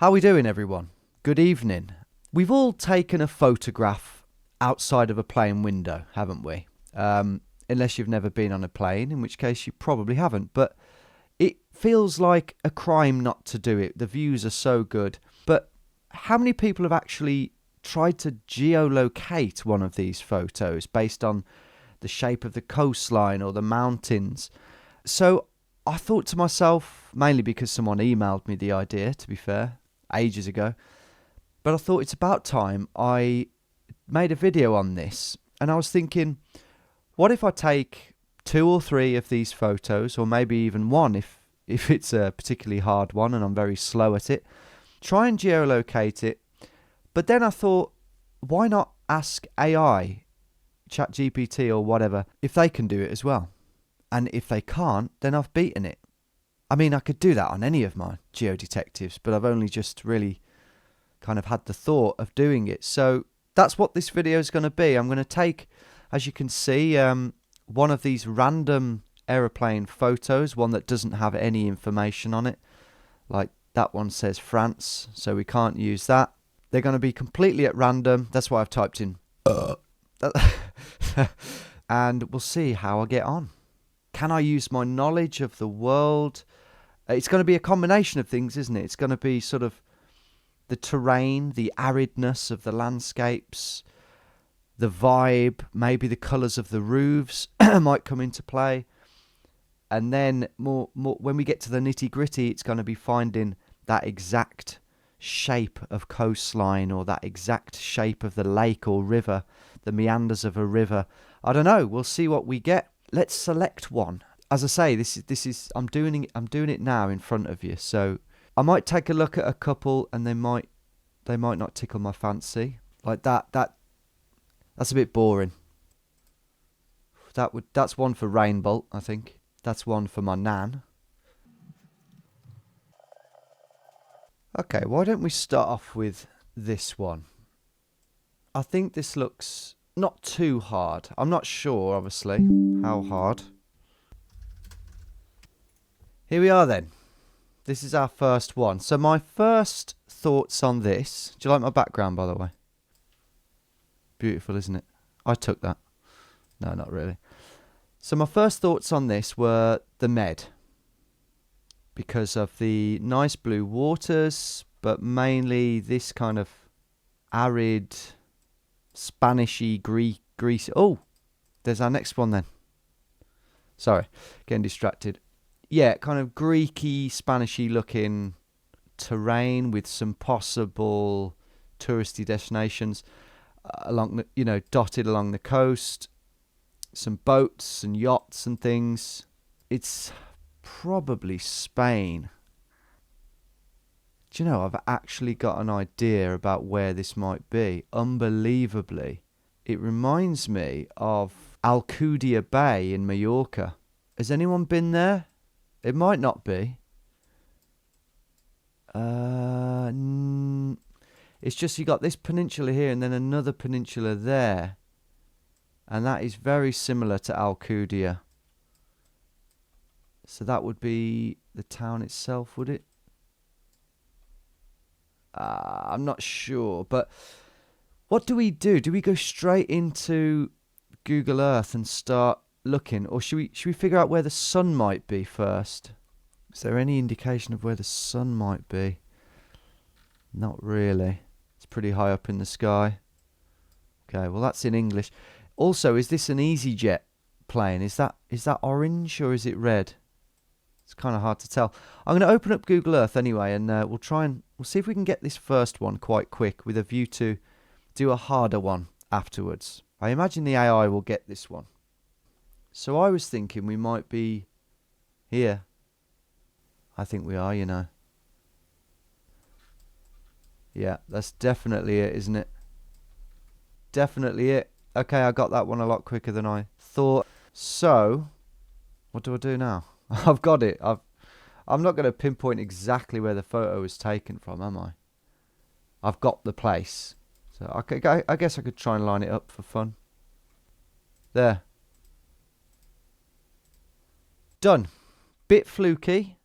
How we doing, everyone? Good evening. We've all taken a photograph outside of a plane window, haven't we? Unless you've never been on a plane, in which case you probably haven't. But it feels like a crime not to do it. The views are so good. But how many people have actually tried to geolocate one of these photos based on the shape of the coastline or the mountains? So I thought to myself, mainly because someone emailed me the idea, to be fair, ages ago, but I thought it's about time I made a video on this. And I was thinking, what if I take 2 or 3 of these photos, or maybe even one if it's a particularly hard one and I'm very slow at it, try and geolocate it. But then I thought, why not ask AI, ChatGPT or whatever, if they can do it as well? And if they can't, then I've beaten it. I mean, I could do that on any of my Geo Detectives, but I've only just really kind of had the thought of doing it. So that's what this video is going to be. I'm going to take, as you can see, one of these random aeroplane photos, one that doesn't have any information on it. Like that one says France, so we can't use that. They're going to be completely at random. That's why I've typed in and we'll see how I get on. Can I use my knowledge of the world? It's going to be a combination of things, isn't it? It's going to be sort of the terrain, the aridness of the landscapes, the vibe, maybe the colours of the roofs might come into play. And then more when we get to the nitty-gritty, it's going to be finding that exact shape of coastline or that exact shape of the lake or river, the meanders of a river. I don't know. We'll see what we get. Let's select one. As I say, this is I'm doing it now in front of you. So I might take a look at a couple, and they might not tickle my fancy. Like that's a bit boring. That's one for Rainbolt, I think. That's one for my nan. Okay, why don't we start off with this one? I think this looks not too hard. I'm not sure, obviously, how hard. Here we are then. This is our first one. So my first thoughts on this... Do you like my background, by the way? Beautiful, isn't it? I took that. No, not really. So my first thoughts on this were the Med. Because of the nice blue waters, but mainly this kind of arid, Spanishy, greasy... Oh, there's our next one then. Sorry, getting distracted. Yeah, kind of Greeky, Spanishy looking terrain with some possible touristy destinations along the, dotted along the coast. Some boats and yachts and things. It's probably Spain. Do you know, I've actually got an idea about where this might be. Unbelievably. It reminds me of Alcudia Bay in Mallorca. Has anyone been there? It might not be. It's just you got this peninsula here and then another peninsula there. And that is very similar to Alcudia. So that would be the town itself, would it? I'm not sure. But what do we do? Do we go straight into Google Earth and start looking, or should we figure out where the sun might be first? Is there any indication of where the sun might be? Not really. It's pretty high up in the sky. Okay, well that's in English. Also, is this an EasyJet plane? Is that orange or is it red? It's kind of hard to tell. I'm going to open up Google Earth anyway, and we'll see if we can get this first one quite quick with a view to do a harder one afterwards. I imagine the AI will get this one. So I was thinking we might be here. I think we are, Yeah, that's definitely it, isn't it? Definitely it. Okay, I got that one a lot quicker than I thought. So, what do I do now? I've got it. I'm not going to pinpoint exactly where the photo was taken from, am I? I've got the place. So I guess I could try and line it up for fun. There. Done. Bit fluky,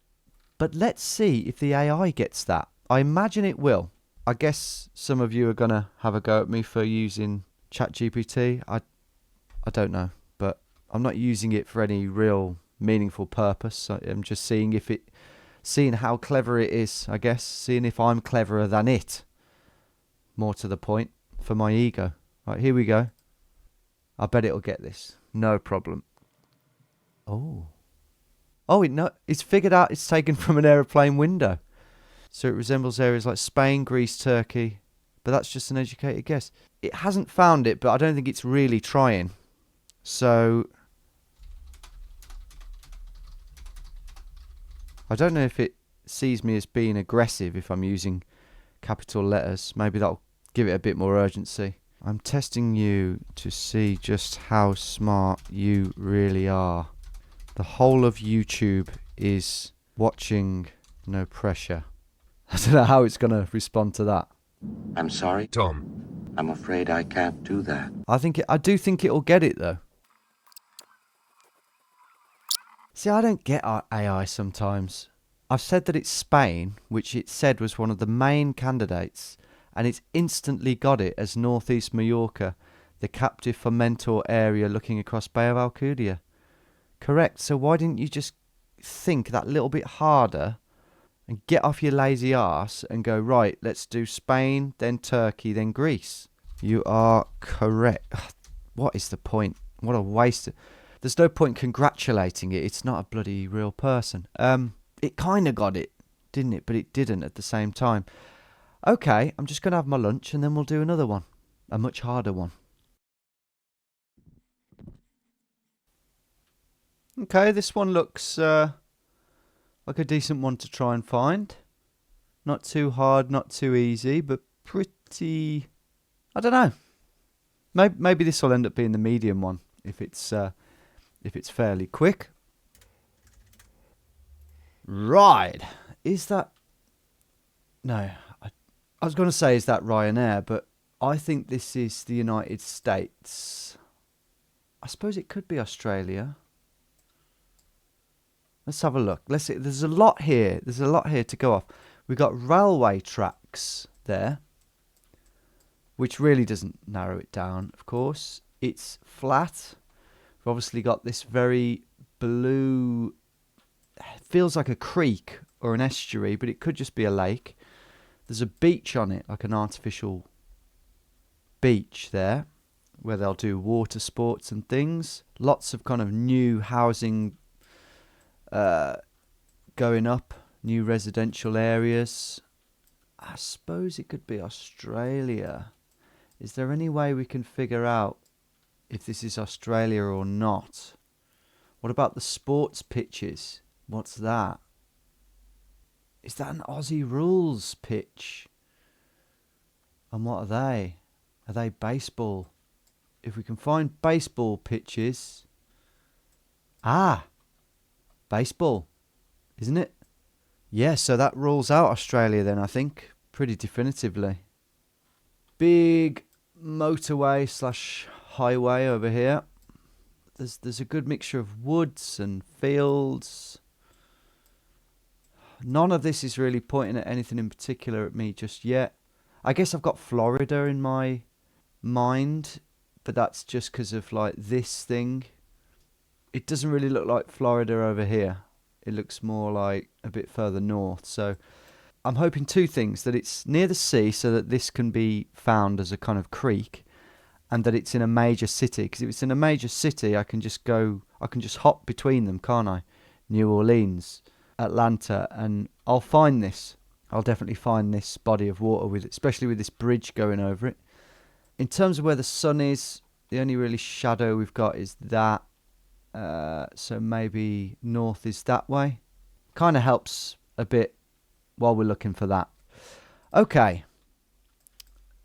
but let's see if the AI gets that. I imagine it will. I guess some of you are going to have a go at me for using ChatGPT. I don't know, but I'm not using it for any real meaningful purpose. I'm just seeing how clever it is, I guess, seeing if I'm cleverer than it. More to the point, for my ego. Right, here we go. I bet it'll get this. No problem. Oh. Oh, it's figured out it's taken from an aeroplane window. So it resembles areas like Spain, Greece, Turkey. But that's just an educated guess. It hasn't found it, but I don't think it's really trying. So I don't know if it sees me as being aggressive if I'm using capital letters. Maybe that'll give it a bit more urgency. I'm testing you to see just how smart you really are. The whole of YouTube is watching, no pressure. I don't know how it's going to respond to that. I'm sorry, Tom. I'm afraid I can't do that. I do think it'll get it though. See, I don't get our AI sometimes. I've said that it's Spain, which it said was one of the main candidates, and it's instantly got it as northeast Mallorca, the captive Formentor area looking across Bay of Alcudia. Correct, so why didn't you just think that little bit harder and get off your lazy arse and go, right, let's do Spain, then Turkey, then Greece? You are correct. What is the point? What a waste. There's no point congratulating it. It's not a bloody real person. It kind of got it, didn't it? But it didn't at the same time. Okay, I'm just going to have my lunch and then we'll do another one. A much harder one. Okay, this one looks like a decent one to try and find. Not too hard, not too easy, but pretty... I don't know. Maybe this will end up being the medium one if it's fairly quick. Right. Is that... No. I was going to say, is that Ryanair? But I think this is the United States. I suppose it could be Australia. Let's have a look. Let's see. There's a lot here. There's a lot here to go off. We've got railway tracks there, which really doesn't narrow it down, of course. It's flat. We've obviously got this very blue... feels like a creek or an estuary, but it could just be a lake. There's a beach on it, like an artificial beach there, where they'll do water sports and things. Lots of kind of new housing going up, new residential areas. I suppose it could be Australia. Is there any way we can figure out if this is Australia or not? What about the sports pitches? What's that? Is that an Aussie rules pitch? And what are they? Are they baseball? If we can find baseball pitches... baseball, isn't it? Yeah, so that rules out Australia then, I think, pretty definitively. Big motorway / highway over here. There's a good mixture of woods and fields. None of this is really pointing at anything in particular at me just yet. I guess I've got Florida in my mind, but that's just because of like this thing. It doesn't really look like Florida over here. It looks more like a bit further north. So I'm hoping two things: that it's near the sea so that this can be found as a kind of creek, and that it's in a major city. Because if it's in a major city, I can just hop between them, can't I? New Orleans, Atlanta, and I'll find this. I'll definitely find this body of water, especially with this bridge going over it. In terms of where the sun is, the only really shadow we've got is that. So maybe north is that way. Kind of helps a bit while we're looking for that. Okay.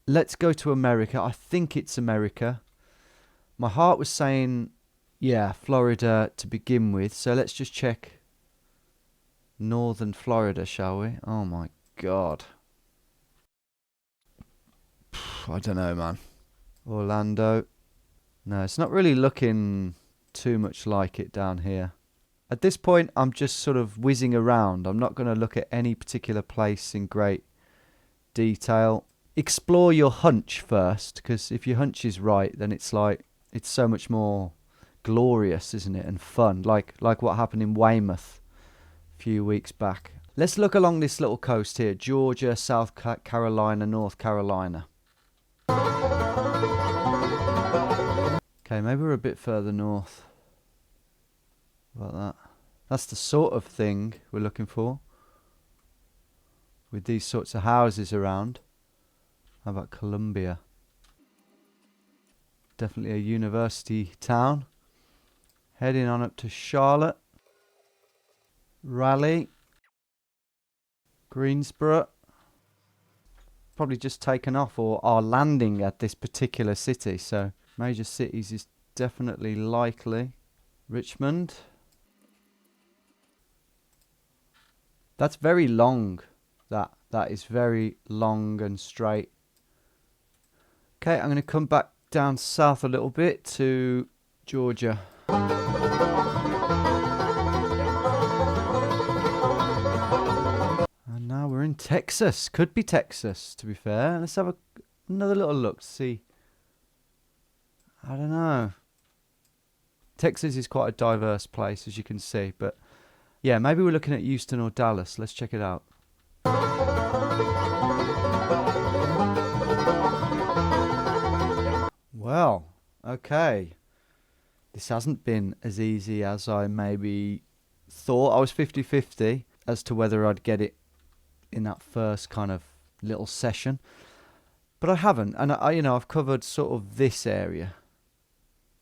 Let's go to America. I think it's America. My heart was saying, yeah, Florida to begin with. So let's just check northern Florida, shall we? Oh my God. I don't know, man. Orlando. No, it's not really looking too much like it down here. At this point, I'm just sort of whizzing around. I'm not going to look at any particular place in great detail. Explore your hunch first, because if your hunch is right, then it's so much more glorious, isn't it, and fun, like what happened in Weymouth a few weeks back. Let's look along this little coast here: Georgia, South Carolina, North Carolina. Okay, maybe we're a bit further north. What about that? That's the sort of thing we're looking for, with these sorts of houses around. How about Columbia? Definitely a university town. Heading on up to Charlotte, Raleigh, Greensboro. Probably just taken off or are landing at this particular city. So major cities is definitely likely. Richmond. That's very long. That is very long and straight. Okay, I'm going to come back down south a little bit to Georgia. And now we're in Texas. Could be Texas, to be fair. Let's have another little look to see. I don't know. Texas is quite a diverse place, as you can see. But yeah, maybe we're looking at Houston or Dallas. Let's check it out. Well, okay. This hasn't been as easy as I maybe thought. I was 50-50 as to whether I'd get it in that first kind of little session. But I haven't. And I've covered sort of this area.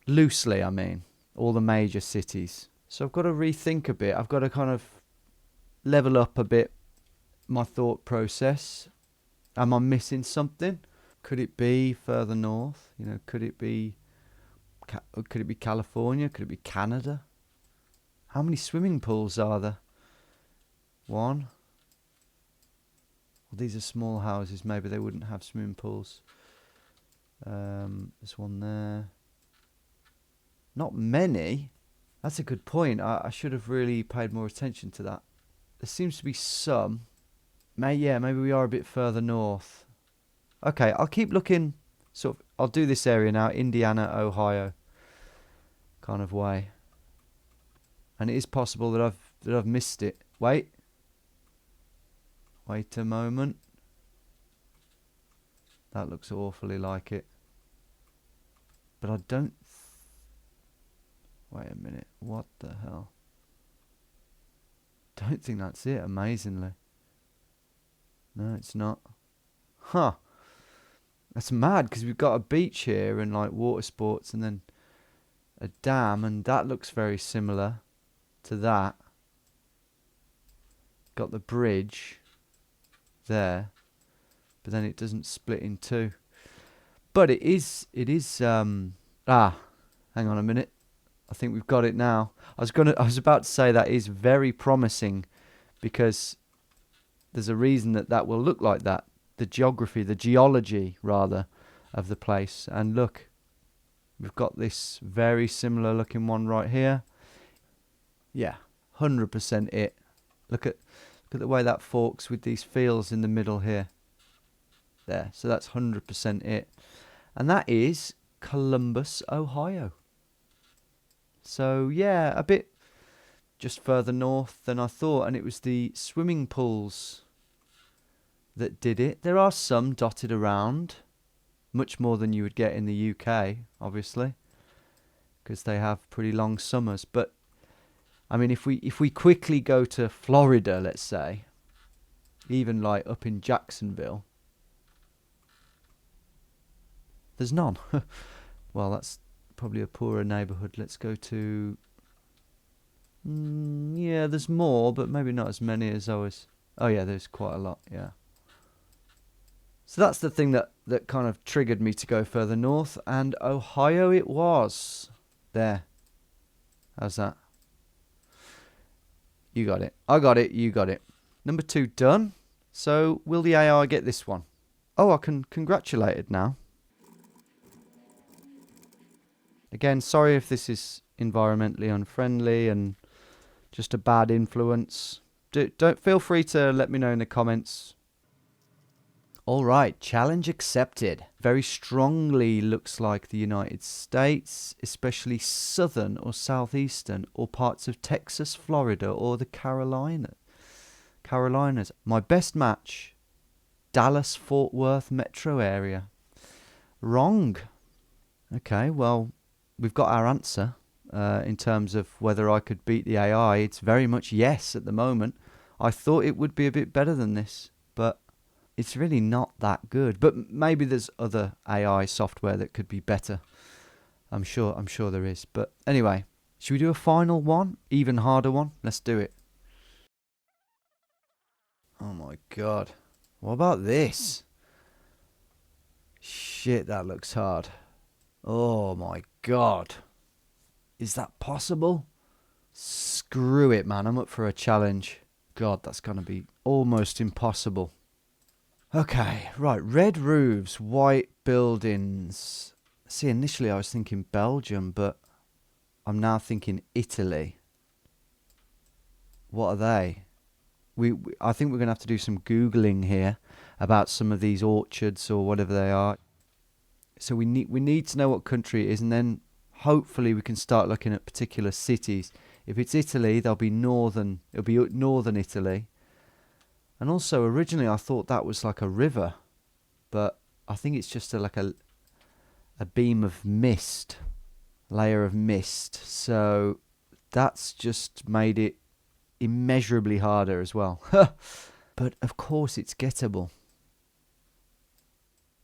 Loosely, I mean. All the major cities. So I've got to rethink a bit. I've got to kind of level up a bit my thought process. Am I missing something? Could it be further north? Could it be California? Could it be Canada? How many swimming pools are there? One. Well, these are small houses. Maybe they wouldn't have swimming pools. There's one there. Not many. That's a good point. I should have really paid more attention to that. There seems to be some. Maybe we are a bit further north. Okay, I'll keep looking. I'll do this area now, Indiana, Ohio, kind of way. And it is possible that I've missed it. Wait a moment. That looks awfully like it. But I don't. Wait a minute. What the hell? Don't think that's it. Amazingly. No, it's not. Huh. That's mad, because we've got a beach here and like water sports and then a dam, and that looks very similar to that. Got the bridge there, but then it doesn't split in two. But it is hang on a minute. I think we've got it now. I was about to say that is very promising, because there's a reason that will look like that. The geology rather, of the place. And look, we've got this very similar looking one right here. Yeah, 100% it. Look at the way that forks with these fields in the middle here. There, so that's 100% it. And that is Columbus, Ohio. So yeah, a bit just further north than I thought, and it was the swimming pools that did it. There are some dotted around, much more than you would get in the UK, obviously, because they have pretty long summers. But I mean, if we quickly go to Florida, let's say, even like up in Jacksonville, there's none. Well, that's probably a poorer neighborhood. Let's go to yeah, there's more, but maybe not as many as I was. Oh yeah, there's quite a lot. Yeah. So that's the thing that kind of triggered me to go further north, and Ohio it was. There. How's that? You got it. I got it. You got it. Number 2 done. So will the AI get this one? Oh, I can congratulate it now. Again, sorry if this is environmentally unfriendly and just a bad influence. Don't feel free to let me know in the comments. All right, challenge accepted. Very strongly looks like the United States, especially southern or southeastern or parts of Texas, Florida, or the Carolinas. My best match, Dallas-Fort Worth metro area. Wrong. Okay, well, we've got our answer. In terms of whether I could beat the AI, it's very much yes at the moment. I thought it would be a bit better than this, but it's really not that good. But maybe there's other AI software that could be better. I'm sure there is. But anyway, should we do a final one? Even harder one? Let's do it. Oh my god. What about this? Shit, that looks hard. Oh my god. Is that possible? Screw it, man. I'm up for a challenge. God, that's going to be almost impossible. Okay, right. Red roofs, white buildings. See, initially I was thinking Belgium, but I'm now thinking Italy. What are they? I think we're going to have to do some Googling here about some of these orchards or whatever they are. So we need to know what country it is, and then hopefully we can start looking at particular cities. If it's Italy, it'll be northern Italy. And also originally I thought that was like a river, but I think it's just like a beam of mist, layer of mist. So that's just made it immeasurably harder as well. But of course it's gettable.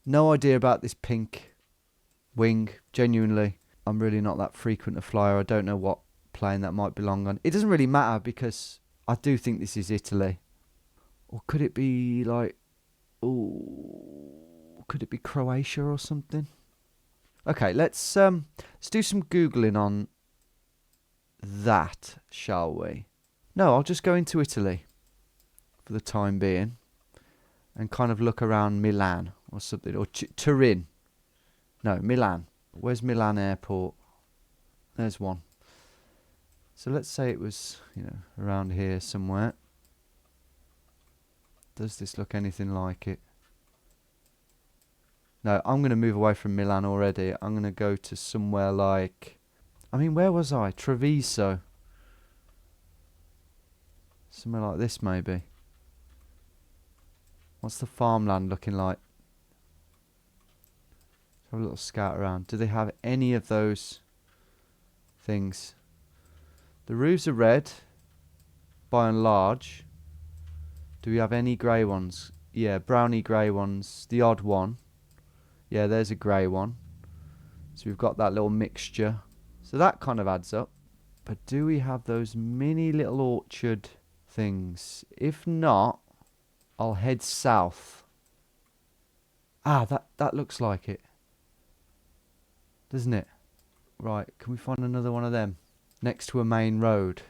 No idea about this pink wing, genuinely. I'm really not that frequent a flyer. I don't know what plane that might belong on. It doesn't really matter because I do think this is Italy. Or could it be like, could it be Croatia or something? Okay, let's do some Googling on that, shall we? No, I'll just go into Italy for the time being and kind of look around Milan or something, or Turin. No, Milan. Where's Milan Airport? There's one. So let's say it was, around here somewhere. Does this look anything like it? No, I'm going to move away from Milan already. I'm going to go to somewhere like... where was I? Treviso. Somewhere like this, maybe. What's the farmland looking like? Let's have a little scout around. Do they have any of those things? The roofs are red, by and large. Do we have any grey ones? Yeah, browny grey ones. The odd one. Yeah, there's a grey one. So we've got that little mixture. So that kind of adds up. But do we have those mini little orchard things? If not, I'll head south. That looks like it. Doesn't it? Right, can we find another one of them? Next to a main road.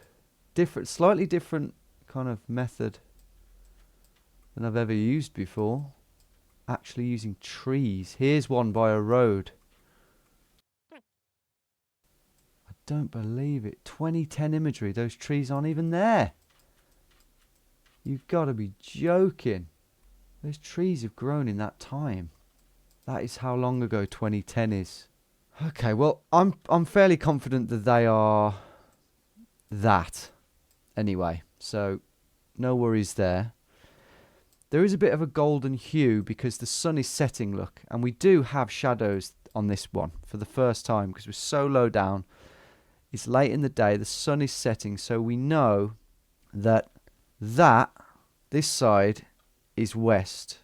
Slightly different kind of method than I've ever used before. Actually using trees. Here's one by a road. I don't believe it. 2010 imagery. Those trees aren't even there. You've got to be joking. Those trees have grown in that time. That is how long ago 2010 is. Okay, well, I'm fairly confident that they are that. Anyway, so no worries there. There is a bit of a golden hue because the sun is setting, look. And we do have shadows on this one for the first time because we're so low down. It's late in the day, the sun is setting, so we know that this side is west.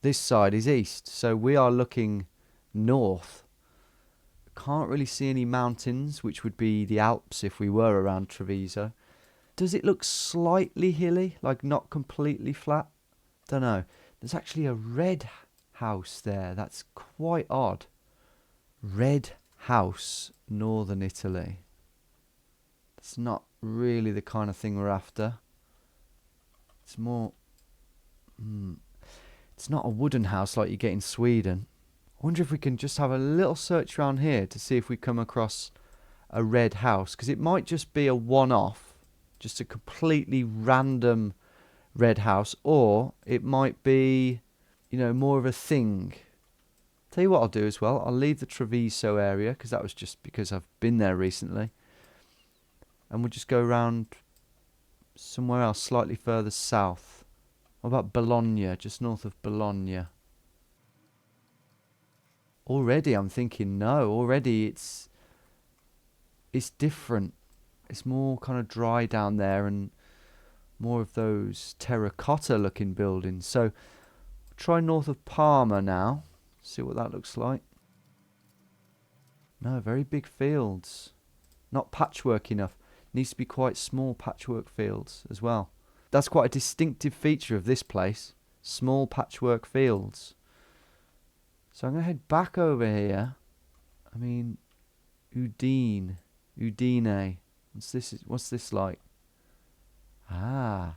This side is east. So we are looking north. Can't really see any mountains, which would be the Alps if we were around Treviso. Does it look slightly hilly, like not completely flat? Don't know. There's actually a red house there. That's quite odd. Red house, northern Italy. It's not really the kind of thing we're after. It's more... It's not a wooden house like you get in Sweden. I wonder if we can just have a little search around here to see if we come across a red house. Because it might just be a one-off. Just a completely random red house. Or it might be, more of a thing. Tell you what I'll do as well. I'll leave the Treviso area because that was just because I've been there recently. And we'll just go around somewhere else slightly further south. What about Bologna, just north of Bologna? Already I'm thinking no. Already it's different. It's more kind of dry down there and more of those terracotta looking buildings. So try north of Parma now. See what that looks like. No, very big fields. Not patchwork enough. Needs to be quite small patchwork fields as well. That's quite a distinctive feature of this place. Small patchwork fields. So I'm going to head back over here. I mean, Udine. What's this like? Ah.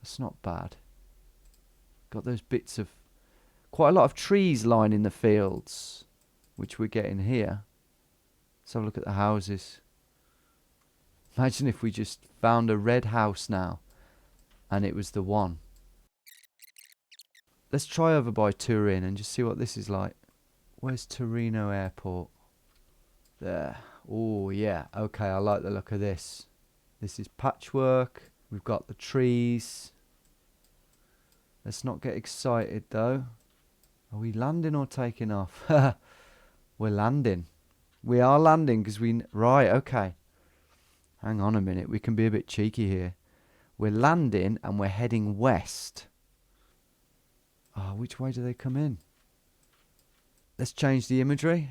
That's not bad. Got those bits of... Quite a lot of trees lining the fields, which we're getting here. Let's have a look at the houses. Imagine if we just found a red house now, and it was the one. Let's try over by Turin and just see what this is like. Where's Torino Airport? There. Oh, yeah. Okay, I like the look of this. This is patchwork. We've got the trees. Let's not get excited, though. Are we landing or taking off? We're landing. We are landing because we... Right, okay. Hang on a minute. We can be a bit cheeky here. We're landing and we're heading west. Oh, which way do they come in? Let's change the imagery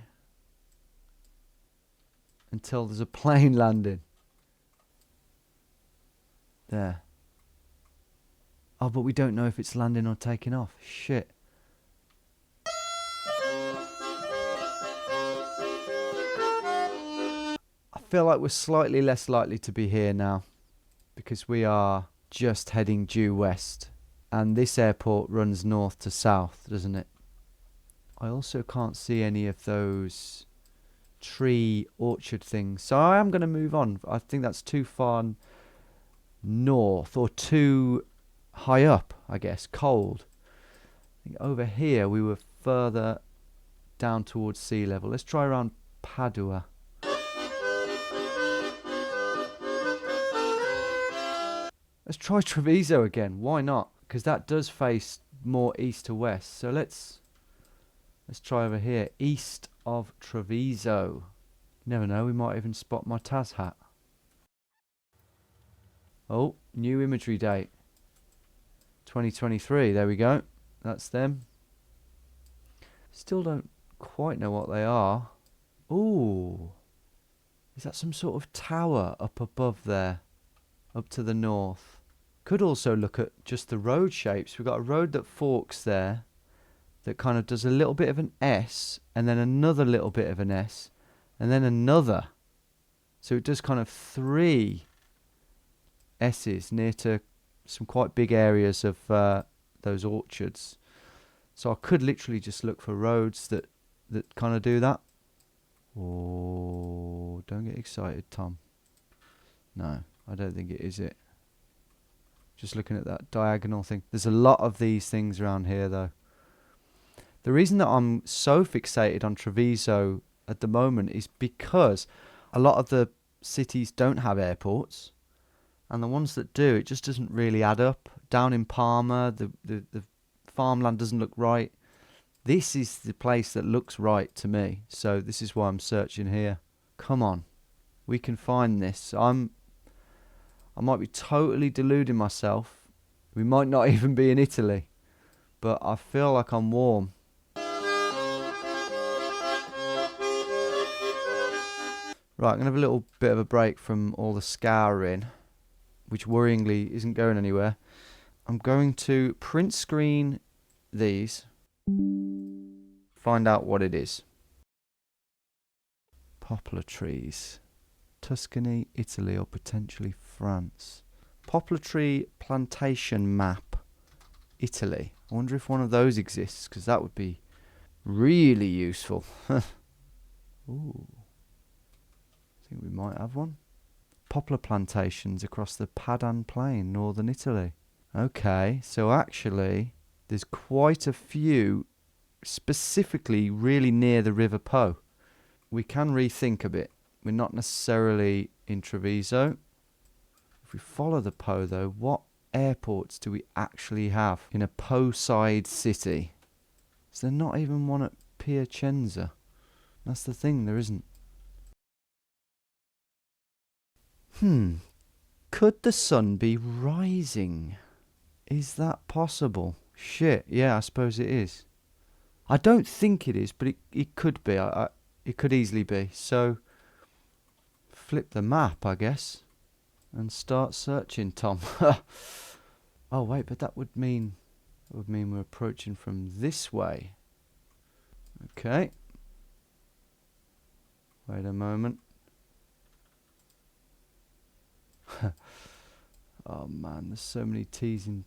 until there's a plane landing. There. Oh, but we don't know if it's landing or taking off. Shit. I feel like we're slightly less likely to be here now because we are just heading due west. And this airport runs north to south, doesn't it? I also can't see any of those tree orchard things. So I am going to move on. I think that's too far north or too high up, I guess. Cold. I think over here we were further down towards sea level. Let's try around Padua. Let's try Treviso again. Why not? Because that does face more east to west. So let's try over here. East of Treviso. You never know. We might even spot my Taz hat. Oh, new imagery date. 2023. There we go. That's them. Still don't quite know what they are. Ooh. Is that some sort of tower up above there? Up to the north. Could also look at just the road shapes. We've got a road that forks there that kind of does a little bit of an S and then another little bit of an S and then another. So it does kind of 3 S's near to some quite big areas of those orchards. So I could literally just look for roads that kind of do that. Oh, don't get excited, Tom. No, I don't think it is it. Just looking at that diagonal thing. There's a lot of these things around here, though. The reason that I'm so fixated on Treviso at the moment is because a lot of the cities don't have airports. And the ones that do, it just doesn't really add up. Down in Parma, the farmland doesn't look right. This is the place that looks right to me. So this is why I'm searching here. Come on. We can find this. I might be totally deluding myself. We might not even be in Italy. But I feel like I'm warm. Right, I'm going to have a little bit of a break from all the scouring, which worryingly isn't going anywhere. I'm going to print screen these. Find out what it is. Poplar trees. Tuscany, Italy, or potentially France. Poplar tree plantation map. Italy. I wonder if one of those exists, because that would be really useful. Ooh. I think we might have one. Poplar plantations across the Padan Plain, northern Italy. Okay, so actually, There's quite a few, specifically really near the River Po. We can rethink a bit. We're not necessarily in Treviso. If we follow the Po, though, what airports do we actually have in a Po-side city? Is there not even one at Piacenza? That's the thing, there isn't. Could the sun be rising? Is that possible? Shit, yeah, I suppose it is. I don't think it is, but it could be. It could easily be. So, flip the map, I guess, and start searching, Tom. Oh, wait, but that would mean we're approaching from this way. Okay. Wait a moment. Oh man, there's so many T's in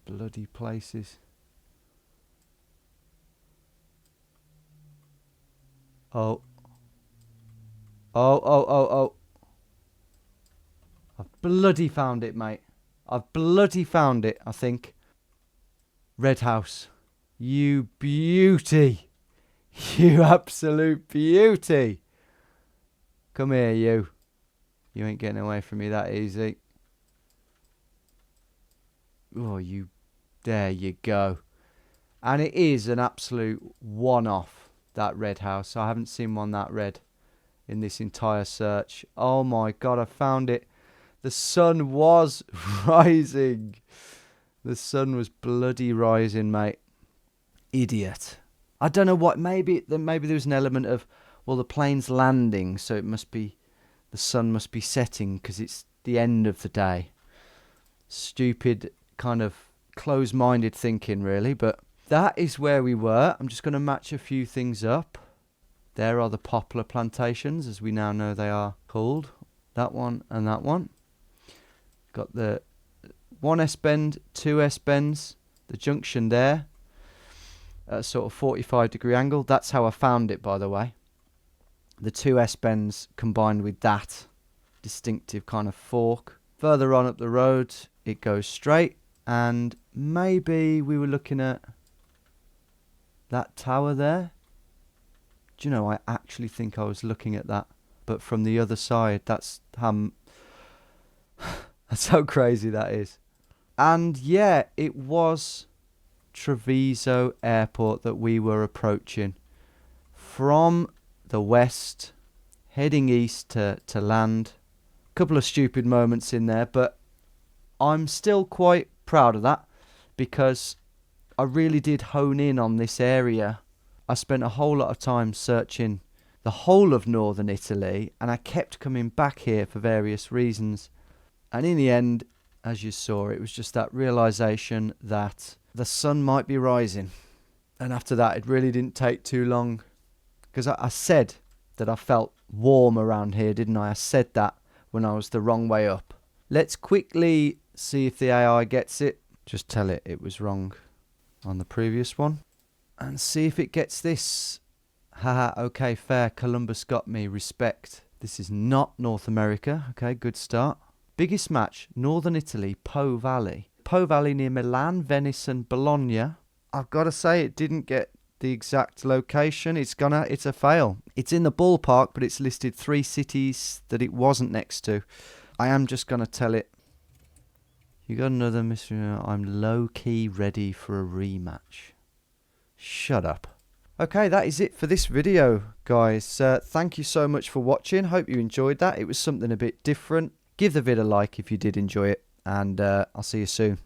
bloody places. Oh. Oh. I've bloody found it, mate. I've bloody found it, I think. Red House. You beauty. You absolute beauty. Come here, you. You ain't getting away from me that easy. Oh, you. There you go. And it is an absolute one-off, that red house. I haven't seen one that red in this entire search. Oh my God, I found it. The sun was rising. The sun was bloody rising, mate. Idiot. I don't know what. Maybe there was an element of, well, the plane's landing, so it must be, the sun must be setting because it's the end of the day. Stupid kind of close-minded thinking, really. But that is where we were. I'm just going to match a few things up. There are the poplar plantations, as we now know they are called. That one and that one. Got the 1 S-bend, 2 S-bends, the junction there, at a sort of 45-degree angle. That's how I found it, by the way. The 2 S-bends combined with that distinctive kind of fork. Further on up the road, it goes straight, and maybe we were looking at that tower there. Do you know, I actually think I was looking at that, but from the other side. That's how crazy that is. And yeah, it was Treviso Airport that we were approaching from the west, heading east to land. A couple of stupid moments in there, but I'm still quite proud of that because I really did hone in on this area. I spent a whole lot of time searching the whole of northern Italy, and I kept coming back here for various reasons. And in the end, as you saw, it was just that realization that the sun might be rising. And after that, it really didn't take too long, because I said that I felt warm around here, didn't I? I said that when I was the wrong way up. Let's quickly see if the AI gets it. Just tell it it was wrong on the previous one. And see if it gets this. Haha, okay, fair. Columbus got me. Respect. This is not North America. Okay, good start. Biggest match, Northern Italy, Po Valley. Po Valley near Milan, Venice and Bologna. I've got to say it didn't get the exact location. It's a fail. It's in the ballpark, but it's listed 3 cities that it wasn't next to. I am just going to tell it. You got another mystery. I'm low-key ready for a rematch. Shut up. Okay, that is it for this video, guys. Thank you so much for watching. Hope you enjoyed that. It was something a bit different. Give the vid a like if you did enjoy it, and I'll see you soon.